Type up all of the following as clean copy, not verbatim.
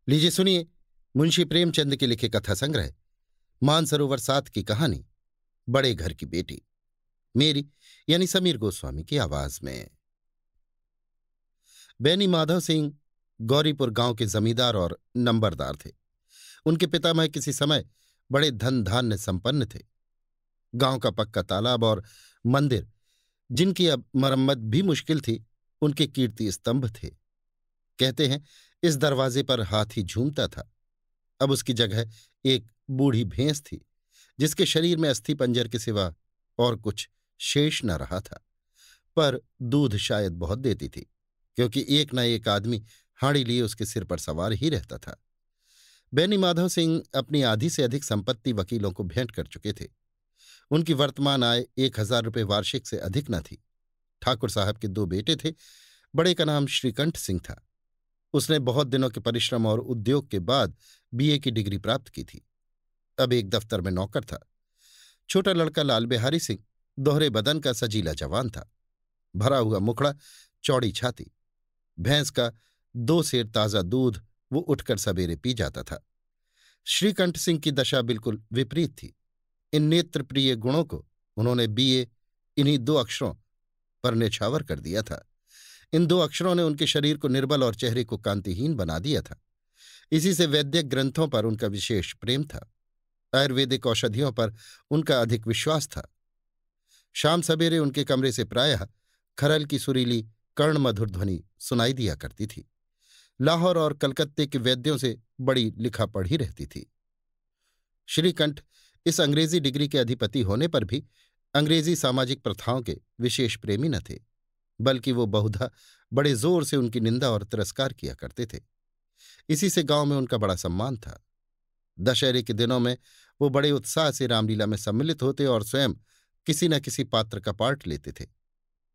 लीजिए सुनिए मुंशी प्रेमचंद के लिखे कथा संग्रह मानसरोवर 7 की कहानी बड़े घर की बेटी, मेरी यानी समीर गोस्वामी की आवाज में। बैनी माधव सिंह गौरीपुर गांव के जमींदार और नंबरदार थे। उनके पितामह किसी समय बड़े धन धान्य संपन्न थे। गांव का पक्का तालाब और मंदिर, जिनकी अब मरम्मत भी मुश्किल थी, उनके कीर्ति स्तंभ थे। कहते हैं इस दरवाजे पर हाथी झूमता था। अब उसकी जगह एक बूढ़ी भैंस थी, जिसके शरीर में अस्थि पंजर के सिवा और कुछ शेष न रहा था, पर दूध शायद बहुत देती थी, क्योंकि एक न एक आदमी हांडी लिए उसके सिर पर सवार ही रहता था। बैनी माधव सिंह अपनी आधी से अधिक संपत्ति वकीलों को भेंट कर चुके थे। उनकी वर्तमान आय 1000 रुपये वार्षिक से अधिक न थी। ठाकुर साहब के 2 बेटे थे। बड़े का नाम श्रीकंठ सिंह था। उसने बहुत दिनों के परिश्रम और उद्योग के बाद बीए की डिग्री प्राप्त की थी। अब एक दफ्तर में नौकर था। छोटा लड़का लाल बिहारी सिंह दोहरे बदन का सजीला जवान था। भरा हुआ मुखड़ा, चौड़ी छाती, भैंस का 2 सेर ताजा दूध वो उठकर सवेरे पी जाता था। श्रीकंठ सिंह की दशा बिल्कुल विपरीत थी। इन नेत्रप्रिय गुणों को उन्होंने बीए इन्हीं 2 अक्षरों पर न्यौछावर कर दिया था। इन 2 अक्षरों ने उनके शरीर को निर्बल और चेहरे को कांतिहीन बना दिया था। इसी से वैद्यक ग्रंथों पर उनका विशेष प्रेम था। आयुर्वेदिक औषधियों पर उनका अधिक विश्वास था। शाम सवेरे उनके कमरे से प्रायः खरल की सुरीली कर्ण मधुर ध्वनि सुनाई दिया करती थी। लाहौर और कलकत्ते के वैद्यों से बड़ी लिखा पढ़ी रहती थी। श्रीकंठ इस अंग्रेजी डिग्री के अधिपति होने पर भी अंग्रेजी सामाजिक प्रथाओं के विशेष प्रेमी न थे, बल्कि वो बहुधा बड़े जोर से उनकी निंदा और तिरस्कार किया करते थे। इसी से गांव में उनका बड़ा सम्मान था। दशहरे के दिनों में वो बड़े उत्साह से रामलीला में सम्मिलित होते और स्वयं किसी न किसी पात्र का पार्ट लेते थे।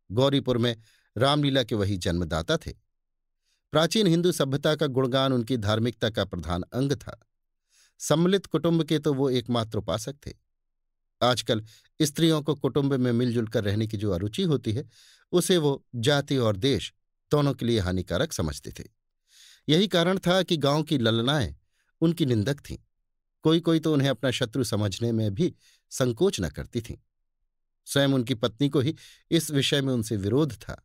गौरीपुर में रामलीला के वही जन्मदाता थे। प्राचीन हिंदू सभ्यता का गुणगान उनकी धार्मिकता का प्रधान अंग था। सम्मिलित कुटुंब के तो वो एकमात्र उपासक थे। आजकल स्त्रियों को कुटुंब में मिलजुल कर रहने की जो अरुचि होती है, उसे वो जाति और देश दोनों के लिए हानिकारक समझते थे। यही कारण था कि गांव की ललनाएं उनकी निंदक थीं। कोई कोई तो उन्हें अपना शत्रु समझने में भी संकोच न करती थीं। स्वयं उनकी पत्नी को ही इस विषय में उनसे विरोध था।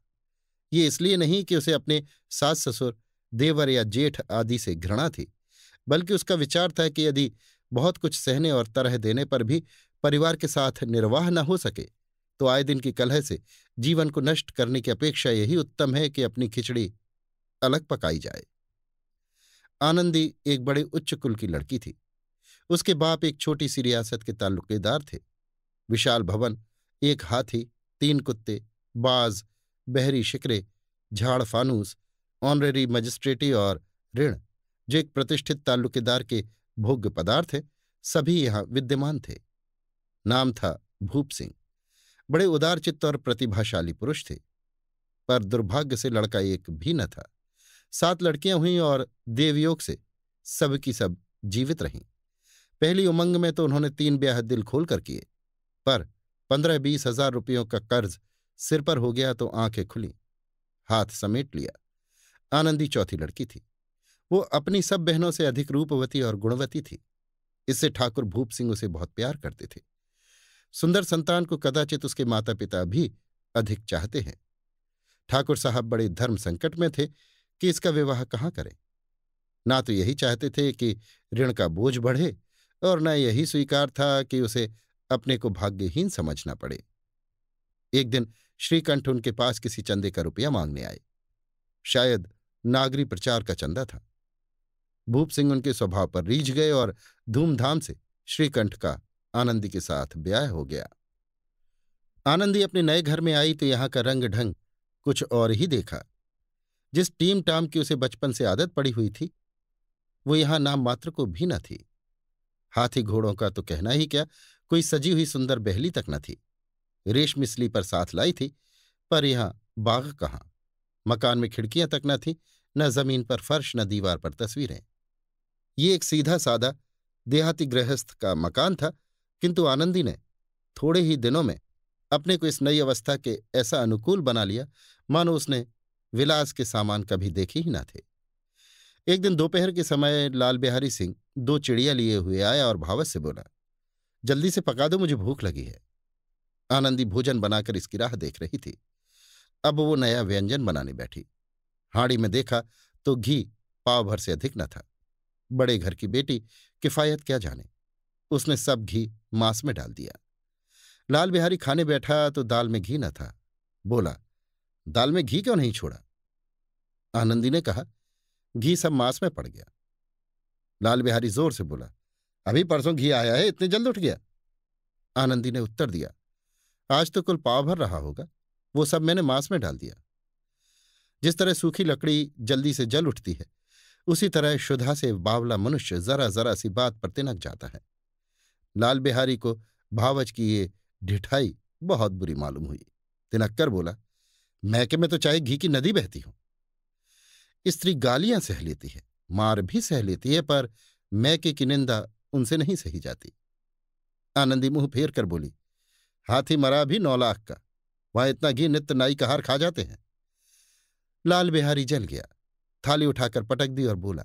ये इसलिए नहीं कि उसे अपने सास ससुर, देवर या जेठ आदि से घृणा थी, बल्कि उसका विचार था कि यदि बहुत कुछ सहने और तरह देने पर भी परिवार के साथ निर्वाह न हो सके, तो आए दिन की कलह से जीवन को नष्ट करने की अपेक्षा यही उत्तम है कि अपनी खिचड़ी अलग पकाई जाए। आनंदी एक बड़े उच्च कुल की लड़की थी। उसके बाप एक छोटी सी रियासत के ताल्लुकेदार थे। विशाल भवन, एक हाथी, 3 कुत्ते, बाज, बहरी शिकरे, झाड़ फानूस, ऑनरेरी मजिस्ट्रेटी और ऋण, जो एक प्रतिष्ठित ताल्लुकेदार के भोग्य पदार्थ हैं, सभी यहां विद्यमान थे। नाम था भूप सिंह। बड़े उदारचित्त और प्रतिभाशाली पुरुष थे, पर दुर्भाग्य से लड़का एक भी न था। 7 लड़कियां हुईं और देवयोग से सब की सब जीवित रहीं। पहली उमंग में तो उन्होंने 3 ब्याह दिल खोलकर किए, पर 15-20 हजार रुपयों का कर्ज सिर पर हो गया तो आंखें खुली, हाथ समेट लिया। आनंदी चौथी लड़की थी। वो अपनी सब बहनों से अधिक रूपवती और गुणवती थी। इससे ठाकुर भूप सिंह उसे बहुत प्यार करते थे। सुंदर संतान को कदाचित उसके माता पिता भी अधिक चाहते हैं। ठाकुर साहब बड़े धर्म संकट में थे कि इसका विवाह कहाँ करें। ना तो यही चाहते थे कि ऋण का बोझ बढ़े, और न यही स्वीकार था कि उसे अपने को भाग्यहीन समझना पड़े। एक दिन श्रीकंठ उनके पास किसी चंदे का रुपया मांगने आए। शायद नागरी प्रचार का चंदा था। भूप सिंह उनके स्वभाव पर रीझ गए और धूमधाम से श्रीकंठ का आनंदी के साथ ब्याह हो गया। आनंदी अपने नए घर में आई तो यहां का रंग ढंग कुछ और ही देखा। जिस टीम टाम की उसे बचपन से आदत पड़ी हुई थी, वो यहां नाम मात्र को भी न थी। हाथी घोड़ों का तो कहना ही क्या, कोई सजी हुई सुंदर बहली तक न थी। रेशमी स्लीपर साथ लाई थी, पर यहां बाग कहाँ। मकान में खिड़कियां तक न थीं, न जमीन पर फर्श, न दीवार पर तस्वीरें। ये एक सीधा सादा देहाती गृहस्थ का मकान था, किंतु आनंदी ने थोड़े ही दिनों में अपने को इस नई अवस्था के ऐसा अनुकूल बना लिया मानो उसने विलास के सामान कभी देखे ही न थे। एक दिन दोपहर के समय लाल बिहारी सिंह 2 चिड़िया लिए हुए आया और भावत से बोला, जल्दी से पका दो, मुझे भूख लगी है। आनंदी भोजन बनाकर इसकी राह देख रही थी। अब वो नया व्यंजन बनाने बैठी। हांडी में देखा तो घी पाव भर से अधिक न था। बड़े घर की बेटी किफायत क्या जाने, उसने सब घी मांस में डाल दिया। लाल बिहारी खाने बैठा तो दाल में घी न था। बोला, दाल में घी क्यों नहीं छोड़ा? आनंदी ने कहा, घी सब मांस में पड़ गया। लाल बिहारी जोर से बोला, अभी परसों घी आया है, इतने जल्द उठ गया? आनंदी ने उत्तर दिया, आज तो कुल पाव भर रहा होगा, वो सब मैंने मांस में डाल दिया। जिस तरह सूखी लकड़ी जल्दी से जल उठती है, उसी तरह क्षुधा से बावला मनुष्य जरा जरा सी बात पर तिनक जाता है। लाल बिहारी को भावच की ये ढिठाई बहुत बुरी मालूम हुई। तिनक कर बोला, मैके में तो चाहे घी की नदी बहती हो। स्त्री गालियां सह लेती है, मार भी सह लेती है, पर मैके की निंदा उनसे नहीं सही जाती। आनंदी मुंह फेर कर बोली, हाथी मरा भी 9 लाख का, वहां इतना घी नित्य नाई का हार खा जाते हैं। लाल बिहारी जल गया, थाली उठाकर पटक दी और बोला,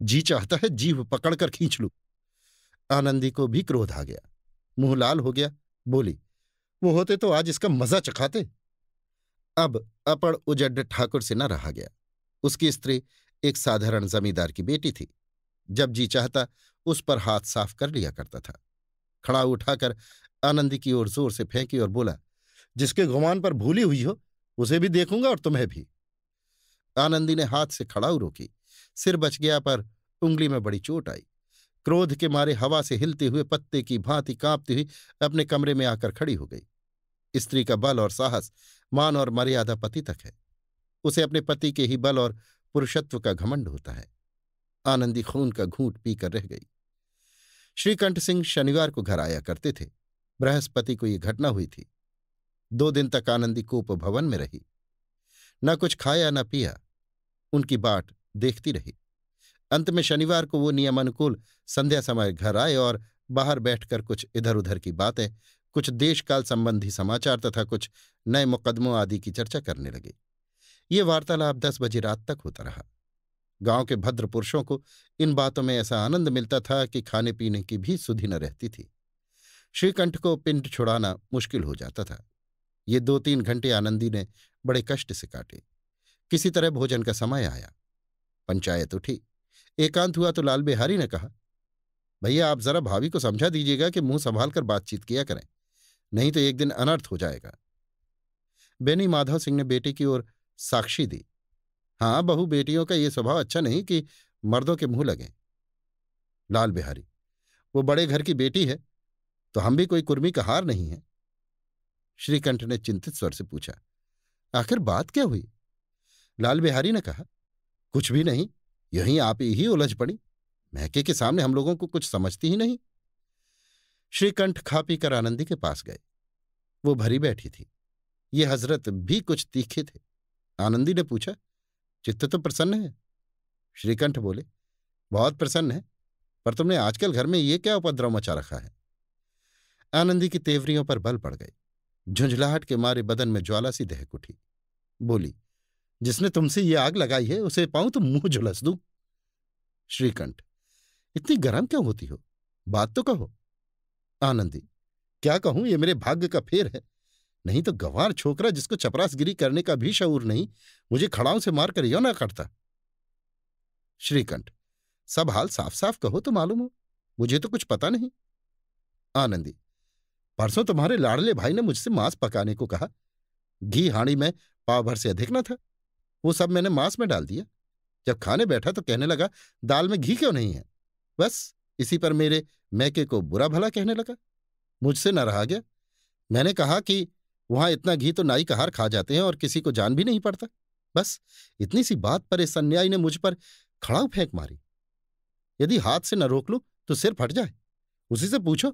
जी चाहता है जीभ पकड़कर खींच लूं। आनंदी को भी क्रोध आ गया, मुंह लाल हो गया। बोली, वो होते तो आज इसका मजा चखाते। अब अपड़ उजड्ड ठाकुर से न रहा गया। उसकी स्त्री एक साधारण जमींदार की बेटी थी। जब जी चाहता उस पर हाथ साफ कर लिया करता था। खड़ा उठाकर आनंदी की ओर जोर से फेंकी और बोला, जिसके गुमान पर भूली हुई हो उसे भी देखूंगा और तुम्हें भी। आनंदी ने हाथ से खड़ाऊ रोकी, सिर बच गया, पर उंगली में बड़ी चोट आई। क्रोध के मारे हवा से हिलते हुए पत्ते की भांति कांपती हुई अपने कमरे में आकर खड़ी हो गई। स्त्री का बल और साहस, मान और मर्यादा पति तक है। उसे अपने पति के ही बल और पुरुषत्व का घमंड होता है। आनंदी खून का घूंट पीकर रह गई। श्रीकंठ सिंह शनिवार को घर आया करते थे। बृहस्पति को ये घटना हुई थी। 2 दिन तक आनंदी कोप भवन में रही, न कुछ खाया न पिया, उनकी बाट देखती रही। अंत में शनिवार को वो नियमानुकूल संध्या समय घर आए और बाहर बैठकर कुछ इधर उधर की बातें, कुछ देशकाल संबंधी समाचार तथा कुछ नए मुकदमों आदि की चर्चा करने लगे। ये वार्तालाप 10 बजे रात तक होता रहा। गांव के भद्र पुरुषों को इन बातों में ऐसा आनंद मिलता था कि खाने पीने की भी सुधि न रहती थी। श्रीकंठ को पिंड छुड़ाना मुश्किल हो जाता था। ये 2-3 घंटे आनंदी ने बड़े कष्ट से काटे। किसी तरह भोजन का समय आया। पंचायत उठी। एकांत हुआ तो लाल बिहारी ने कहा, भैया आप जरा भाभी को समझा दीजिएगा कि मुंह संभाल कर बातचीत किया करें, नहीं तो एक दिन अनर्थ हो जाएगा। बेनी माधव सिंह ने बेटे की ओर साक्षी दी, हाँ बहू बेटियों का ये स्वभाव अच्छा नहीं कि मर्दों के मुंह लगें। लाल बिहारी, वो बड़े घर की बेटी है तो हम भी कोई कुर्मी का हार नहीं है। श्रीकंठ ने चिंतित स्वर से पूछा, आखिर बात क्या हुई? लाल बिहारी ने कहा, कुछ भी नहीं, यहीं आप ही उलझ पड़ी। महके के सामने हम लोगों को कुछ समझती ही नहीं। श्रीकंठ खा पी कर आनंदी के पास गए। वो भरी बैठी थी। ये हजरत भी कुछ तीखे थे। आनंदी ने पूछा, चित्त तो प्रसन्न है? श्रीकंठ बोले, बहुत प्रसन्न है, पर तुमने आजकल घर में ये क्या उपद्रव मचा रखा है? आनंदी की तेवरियों पर बल पड़ गए। झुंझलाहट के मारे बदन में ज्वाला सी दहक उठी। बोली, जिसने तुमसे ये आग लगाई है उसे पाऊं तो मुंह झुलस दूं। श्रीकंठ, इतनी गर्म क्यों होती हो? बात तो कहो। आनंदी, क्या कहूं, ये मेरे भाग्य का फेर है। नहीं तो गंवार छोकरा जिसको चपरासगिरी करने का भी शऊर नहीं, मुझे खड़ाओं से मारकर यो ना करता। श्रीकंठ, सब हाल साफ साफ कहो तो मालूम हो, मुझे तो कुछ पता नहीं। आनंदी, परसों तुम्हारे लाडले भाई ने मुझसे मांस पकाने को कहा। घी हांडी में पाव भर से अधिक न था, वो सब मैंने मांस में डाल दिया। जब खाने बैठा तो कहने लगा, दाल में घी क्यों नहीं है? बस इसी पर मेरे मैके को बुरा भला कहने लगा। मुझसे न रहा गया। मैंने कहा कि वहां इतना घी तो नाई का हार खा जाते हैं और किसी को जान भी नहीं पड़ता। बस इतनी सी बात पर इस अन्यायी ने मुझ पर खड़ाऊ फेंक मारी। यदि हाथ से न रोक लूं तो सिर फट जाए। उसी से पूछो,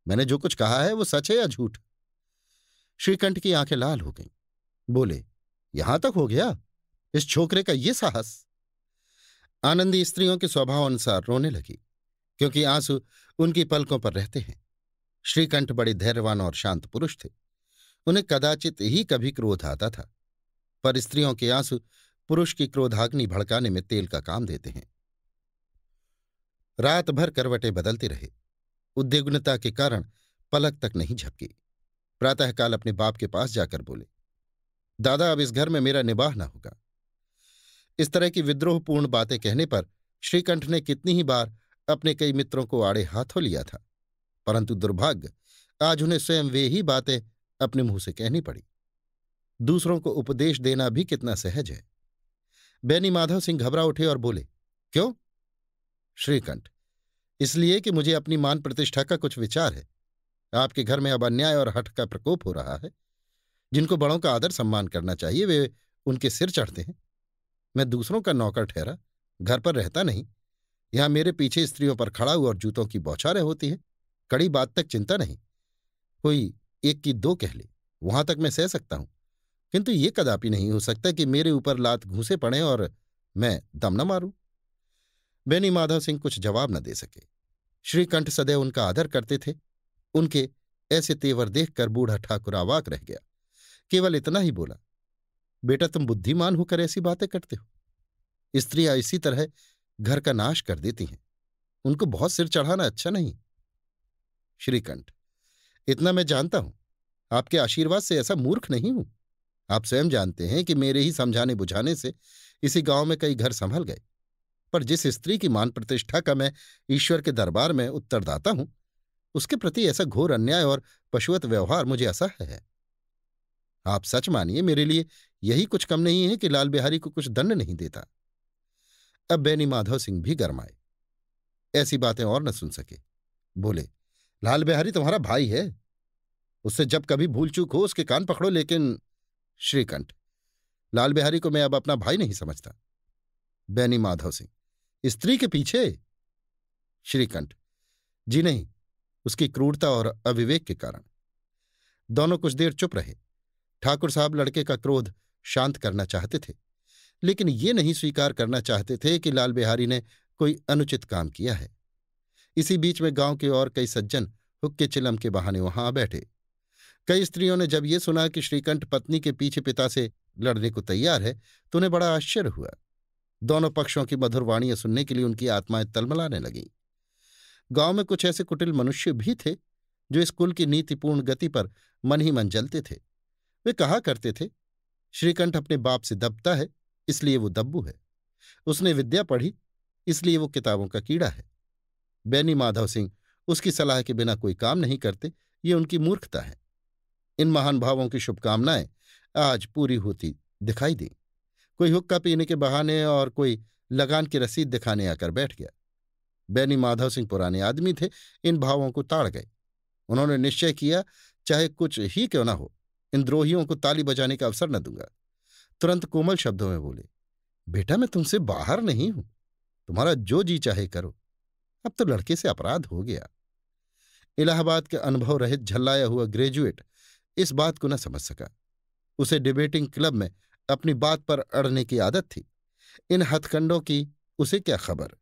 मैंने जो कुछ कहा है वो सच है या झूठ? श्रीकंठ की आंखें लाल हो गईं। बोले, यहां तक हो गया? इस छोकरे का ये साहस? आनंदी स्त्रियों के स्वभाव अनुसार रोने लगी, क्योंकि आंसू उनकी पलकों पर रहते हैं। श्रीकंठ बड़े धैर्यवान और शांत पुरुष थे। उन्हें कदाचित ही कभी क्रोध आता था, पर स्त्रियों के आंसू पुरुष की क्रोधाग्नि भड़काने में तेल का काम देते हैं। रात भर करवटें बदलते रहे। उद्विग्नता के कारण पलक तक नहीं झपकी। प्रातःकाल अपने बाप के पास जाकर बोले, दादा, अब इस घर में मेरा निबाह न होगा। इस तरह की विद्रोहपूर्ण बातें कहने पर श्रीकंठ ने कितनी ही बार अपने कई मित्रों को आड़े हाथों लिया था, परंतु दुर्भाग्य आज उन्हें स्वयं वे ही बातें अपने मुंह से कहनी पड़ी। दूसरों को उपदेश देना भी कितना सहज है। बैनी माधव सिंह घबरा उठे और बोले, क्यों? श्रीकंठ, इसलिए कि मुझे अपनी मान प्रतिष्ठा का कुछ विचार है। आपके घर में अब अन्याय और हठ का प्रकोप हो रहा है। जिनको बड़ों का आदर सम्मान करना चाहिए वे उनके सिर चढ़ते हैं। मैं दूसरों का नौकर ठहरा, घर पर रहता नहीं। यहां मेरे पीछे स्त्रियों पर खड़ा हुआ और जूतों की बौछारें होती है। कड़ी बात तक चिंता नहीं, कोई एक की दो कह ले, वहां तक मैं सह सकता हूं, किंतु ये कदापि नहीं हो सकता कि मेरे ऊपर लात घूंसे पड़े और मैं दम न मारूं। बैनी माधव सिंह कुछ जवाब न दे सके। श्रीकंठ सदैव उनका आदर करते थे। उनके ऐसे तेवर देखकर बूढ़ा ठाकुर अवाक रह गया। केवल इतना ही बोला, बेटा, तुम बुद्धिमान होकर ऐसी बातें करते हो। स्त्रियां इसी तरह घर का नाश कर देती हैं। उनको बहुत सिर चढ़ाना अच्छा नहीं। श्रीकंठ, इतना मैं जानता हूं। आपके आशीर्वाद से ऐसा मूर्ख नहीं हूं। आप स्वयं जानते हैं कि मेरे ही समझाने बुझाने से इसी गांव में कई घर संभल गए। पर जिस स्त्री की मान प्रतिष्ठा का मैं ईश्वर के दरबार में उत्तरदाता हूं, उसके प्रति ऐसा घोर अन्याय और पशुवत व्यवहार मुझे असह्य है। आप सच मानिए, मेरे लिए यही कुछ कम नहीं है कि लाल बिहारी को कुछ दंड नहीं देता। अब बैनी माधव सिंह भी गरमाए, ऐसी बातें और न सुन सके। बोले, लाल बिहारी तुम्हारा भाई है, उससे जब कभी भूल चूक हो उसके कान पकड़ो। लेकिन श्रीकंठ, लाल बिहारी को मैं अब अपना भाई नहीं समझता। बैनी माधव सिंह, स्त्री के पीछे? श्रीकंठ, जी नहीं, उसकी क्रूरता और अविवेक के कारण। दोनों कुछ देर चुप रहे। ठाकुर साहब लड़के का क्रोध शांत करना चाहते थे, लेकिन ये नहीं स्वीकार करना चाहते थे कि लाल बिहारी ने कोई अनुचित काम किया है। इसी बीच में गांव के और कई सज्जन हुक्के चिलम के बहाने वहां आ बैठे। कई स्त्रियों ने जब ये सुना कि श्रीकंठ पत्नी के पीछे पिता से लड़ने को तैयार है तो उन्हें बड़ा आश्चर्य हुआ। दोनों पक्षों की मधुर वाणियां सुनने के लिए उनकी आत्माएं तलमलाने लगीं। गांव में कुछ ऐसे कुटिल मनुष्य भी थे जो इस कुल की नीतिपूर्ण गति पर मन ही मन जलते थे। वे कहा करते थे, श्रीकंठ अपने बाप से दबता है इसलिए वो दब्बू है, उसने विद्या पढ़ी इसलिए वो किताबों का कीड़ा है। बैनी माधव सिंह उसकी सलाह के बिना कोई काम नहीं करते, ये उनकी मूर्खता है। इन महान भावों की शुभकामनाएं आज पूरी होती दिखाई दी। कोई हुक्का पीने के बहाने और कोई लगान की रसीद दिखाने आकर बैठ गया। बैनी माधव सिंह पुराने आदमी थे, इन भावों को ताड़ गए। उन्होंने निश्चय किया, चाहे कुछ ही क्यों ना हो, इन द्रोहियों को ताली बजाने का अवसर न दूंगा। तुरंत कोमल शब्दों में बोले, बेटा, मैं तुमसे बाहर नहीं हूं, तुम्हारा जो जी चाहे करो। अब तो लड़के से अपराध हो गया। इलाहाबाद के अनुभव रहित झल्लाया हुआ ग्रेजुएट इस बात को न समझ सका। उसे डिबेटिंग क्लब में अपनी बात पर अड़ने की आदत थी। इन हथकंडों की उसे क्या खबर।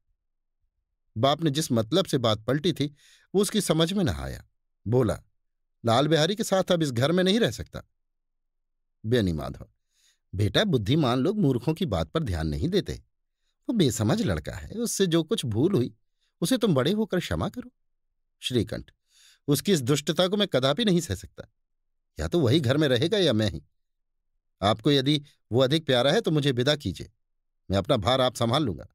बाप ने जिस मतलब से बात पलटी थी वो उसकी समझ में न आया। बोला, लाल बिहारी के साथ अब इस घर में नहीं रह सकता। बैनी माधव, बेटा, बुद्धिमान लोग मूर्खों की बात पर ध्यान नहीं देते। वो बेसमझ लड़का है, उससे जो कुछ भूल हुई उसे तुम बड़े होकर क्षमा करो। श्रीकंठ, उसकी इस दुष्टता को मैं कदापि नहीं सह सकता। या तो वही घर में रहेगा या मैं ही। आपको यदि वो अधिक प्यारा है तो मुझे विदा कीजिए, मैं अपना भार आप संभाल लूंगा।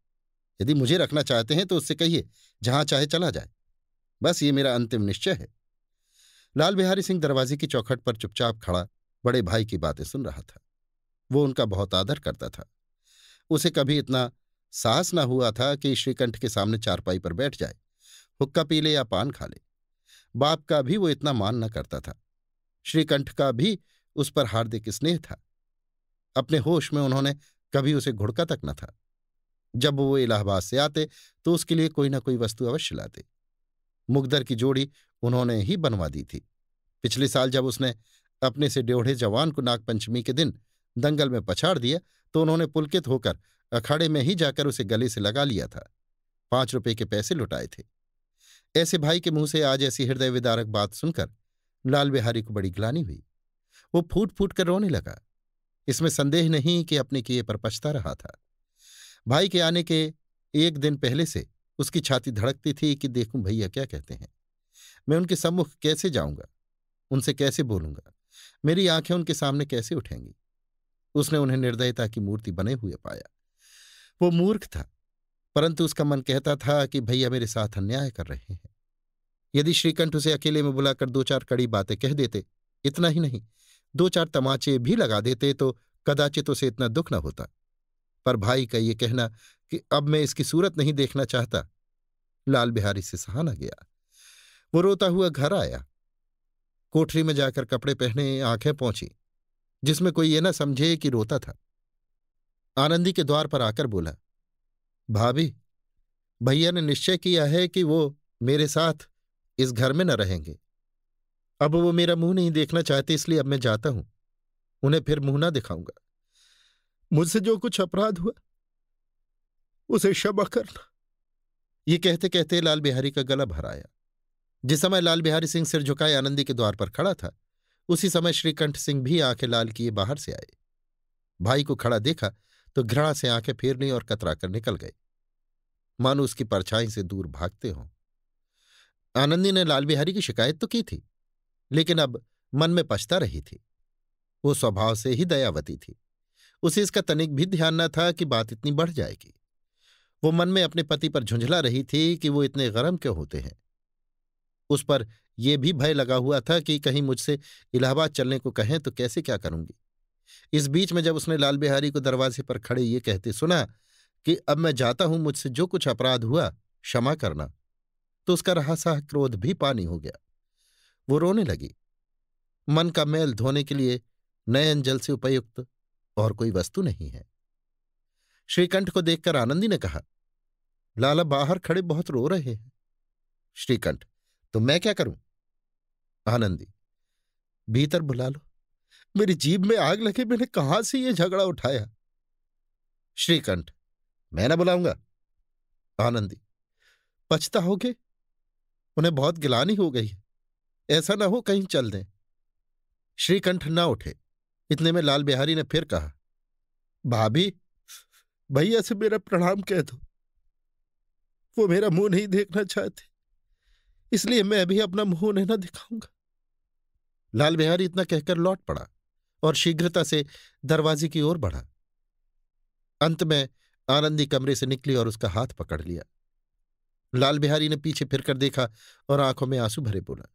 यदि मुझे रखना चाहते हैं तो उससे कहिए जहां चाहे चला जाए। बस ये मेरा अंतिम निश्चय है। लाल बिहारी सिंह दरवाजे की चौखट पर चुपचाप खड़ा बड़े भाई की बातें सुन रहा था। वो उनका बहुत आदर करता था। उसे कभी इतना साहस न हुआ था कि श्रीकंठ के सामने चारपाई पर बैठ जाए, हुक्का पी ले या पान खा ले। बाप का भी वो इतना मान न करता था। श्रीकंठ का भी उस पर हार्दिक स्नेह था। अपने होश में उन्होंने कभी उसे घुड़का तक न था। जब वो इलाहाबाद से आते तो उसके लिए कोई न कोई वस्तु अवश्य लाते। मुगदर की जोड़ी उन्होंने ही बनवा दी थी। पिछले साल जब उसने अपने से ड्योढ़े जवान को नागपंचमी के दिन दंगल में पछाड़ दिया तो उन्होंने पुलकित होकर अखाड़े में ही जाकर उसे गले से लगा लिया था। 5 रुपए के पैसे लुटाए थे। ऐसे भाई के मुंह से आज ऐसी हृदय विदारक बात सुनकर लाल बिहारी को बड़ी ग्लानि हुई। वो फूट फूट कर रोने लगा। इसमें संदेह नहीं कि अपने किए पर पछता रहा था। भाई के आने के एक दिन पहले से उसकी छाती धड़कती थी कि देखूं भैया क्या कहते हैं। मैं उनके सम्मुख कैसे जाऊंगा, उनसे कैसे बोलूंगा, मेरी आंखें उनके सामने कैसे उठेंगी। उसने उन्हें निर्दयता की मूर्ति बने हुए पाया। वो मूर्ख था, परंतु उसका मन कहता था कि भैया मेरे साथ अन्याय कर रहे हैं। यदि श्रीकंठ उसे अकेले में बुलाकर दो चार कड़ी बातें कह देते, इतना ही नहीं, दो चार तमाचे भी लगा देते तो कदाचित उसे इतना दुख न होता। पर भाई का ये कहना कि अब मैं इसकी सूरत नहीं देखना चाहता, लाल बिहारी से सहा न गया। वो रोता हुआ घर आया। कोठरी में जाकर कपड़े पहने आंखें पोंछी, जिसमें कोई ये न समझे कि रोता था। आनंदी के द्वार पर आकर बोला, भाभी, भैया ने निश्चय किया है कि वो मेरे साथ इस घर में न रहेंगे। अब वो मेरा मुंह नहीं देखना चाहते, इसलिए अब मैं जाता हूं। उन्हें फिर मुंह ना दिखाऊंगा। मुझसे जो कुछ अपराध हुआ उसे क्षमा करना। ये कहते कहते लाल बिहारी का गला भर आया। जिस समय लाल बिहारी सिंह सिर झुकाए आनंदी के द्वार पर खड़ा था, उसी समय श्रीकंठ सिंह भी आंखें लाल किए बाहर से आए। भाई को खड़ा देखा तो घृणा से आंखें फेरनी और कतरा कर निकल गए, मानो उसकी परछाई से दूर भागते हों। आनंदी ने लाल बिहारी की शिकायत तो की थी, लेकिन अब मन में पछता रही थी। वो स्वभाव से ही दयावती थी। उसे इसका तनिक भी ध्यान न था कि बात इतनी बढ़ जाएगी। वो मन में अपने पति पर झुंझला रही थी कि वो इतने गरम क्यों होते हैं। उस पर यह भी भय लगा हुआ था कि कहीं मुझसे इलाहाबाद चलने को कहें तो कैसे क्या करूंगी। इस बीच में जब उसने लाल बिहारी को दरवाजे पर खड़े ये कहते सुना कि अब मैं जाता हूं, मुझसे जो कुछ अपराध हुआ क्षमा करना, तो उसका रहा सह क्रोध भी पानी हो गया। वो रोने लगी। मन का मैल धोने के लिए नयन जल से उपयुक्त और कोई वस्तु नहीं है। श्रीकंठ को देखकर आनंदी ने कहा, लाला बाहर खड़े बहुत रो रहे हैं। श्रीकंठ, तो मैं क्या करूं? आनंदी, भीतर बुला लो। मेरी जीभ में आग लगे, मैंने कहां से ये झगड़ा उठाया। श्रीकंठ, मैं ना बुलाऊंगा। आनंदी, पछताओगे? उन्हें बहुत गिलानी हो गई है, ऐसा ना हो कहीं चल दें। श्रीकंठ ना उठे। इतने में लाल बिहारी ने फिर कहा, भाभी, भैया से मेरा प्रणाम कह दो। वो मेरा मुंह नहीं देखना चाहते, इसलिए मैं भी अपना मुंह उन्हें न दिखाऊंगा। लाल बिहारी इतना कहकर लौट पड़ा और शीघ्रता से दरवाजे की ओर बढ़ा। अंत में आनंदी कमरे से निकली और उसका हाथ पकड़ लिया। लाल बिहारी ने पीछे फिरकर देखा और आंखों में आंसू भरे बोला,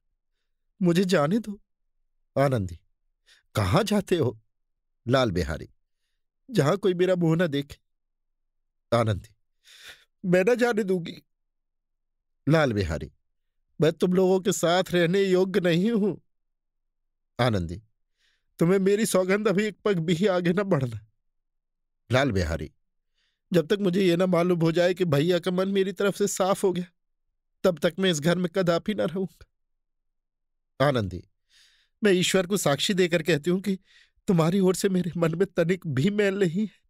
मुझे जाने दो। आनंदी, कहां जाते हो? लाल बिहारी, जहां कोई मेरा मुंह न देखे। आनंदी, मैं न जाने दूंगी। लाल बिहारी, मैं तुम लोगों के साथ रहने योग्य नहीं हूं। आनंदी, तुम्हें मेरी सौगंध अभी एक पग भी आगे न बढ़ना। लाल बिहारी, जब तक मुझे यह ना मालूम हो जाए कि भैया का मन मेरी तरफ से साफ हो गया, तब तक मैं इस घर में कदापि न रहूंगा। आनंदी, मैं ईश्वर को साक्षी देकर कहती हूं कि तुम्हारी ओर से मेरे मन में तनिक भी मैल नहीं है।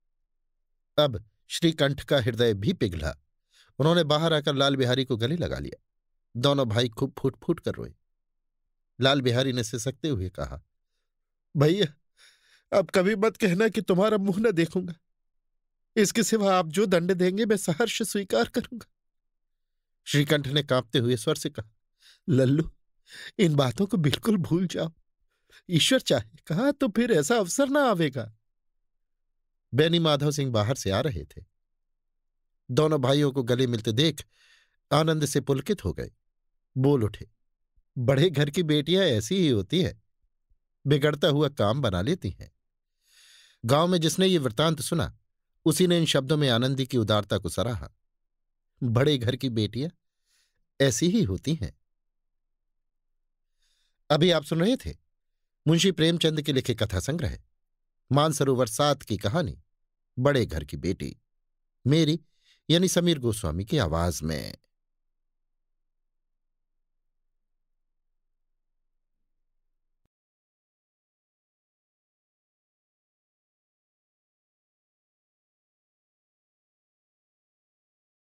अब श्रीकंठ का हृदय भी पिघला। उन्होंने बाहर आकर लाल बिहारी को गले लगा लिया। दोनों भाई खूब फूट फूट कर रोए। लाल बिहारी ने सिसकते हुए कहा, भैया, अब कभी मत कहना कि तुम्हारा मुंह न देखूंगा। इसके सिवा आप जो दंड देंगे मैं सहर्ष स्वीकार करूंगा। श्रीकंठ ने कांपते हुए स्वर से कहा, लल्लू, इन बातों को बिल्कुल भूल जाओ। ईश्वर चाहे कहा तो फिर ऐसा अवसर ना आवेगा। बैनी माधव सिंह बाहर से आ रहे थे। दोनों भाइयों को गले मिलते देख आनंद से पुलकित हो गए। बोल उठे, बड़े घर की बेटियां ऐसी ही होती हैं, बिगड़ता हुआ काम बना लेती हैं। गांव में जिसने ये वृत्तांत सुना, उसी ने इन शब्दों में आनंदी की उदारता को सराहा। बड़े घर की बेटियां ऐसी ही होती हैं। अभी आप सुन रहे थे मुंशी प्रेमचंद के लिखे कथा संग्रह मानसरोवर 7 की कहानी बड़े घर की बेटी, मेरी यानी समीर गोस्वामी की आवाज में।